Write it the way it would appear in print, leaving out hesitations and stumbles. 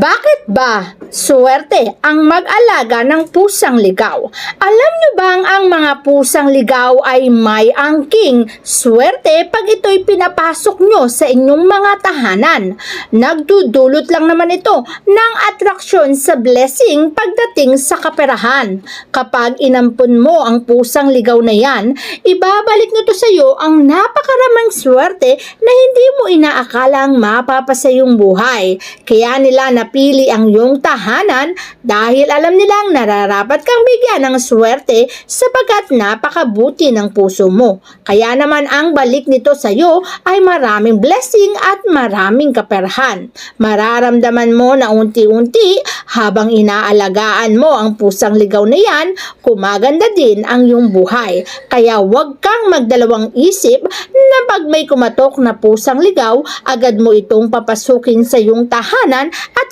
Bakit ba swerte ang mag-alaga ng pusang ligaw? Alam nyo bang ang mga pusang ligaw ay may angking swerte pag ito'y pinapasok nyo sa inyong mga tahanan? Nagdudulot lang naman ito ng atraksyon sa blessing pagdating sa kaperahan. Kapag inampun mo ang pusang ligaw na yan, ibabalik nito sa iyo ang napakaraming swerte na hindi mo inaakalang mapapasa yung buhay. Kaya nila napili ang iyong tahanan dahil alam nilang nararapat kang bigyan ng swerte sapagkat napakabuti ng puso mo. Kaya naman ang balik nito sa iyo ay maraming blessing at maraming kaperahan. Mararamdaman mo na unti-unti habang inaalagaan mo ang pusang ligaw na yan, kumaganda din ang iyong buhay. Kaya huwag kang magdalawang isip na pag may kumatok na pusang ligaw, agad mo itong papasukin sa iyong tahanan at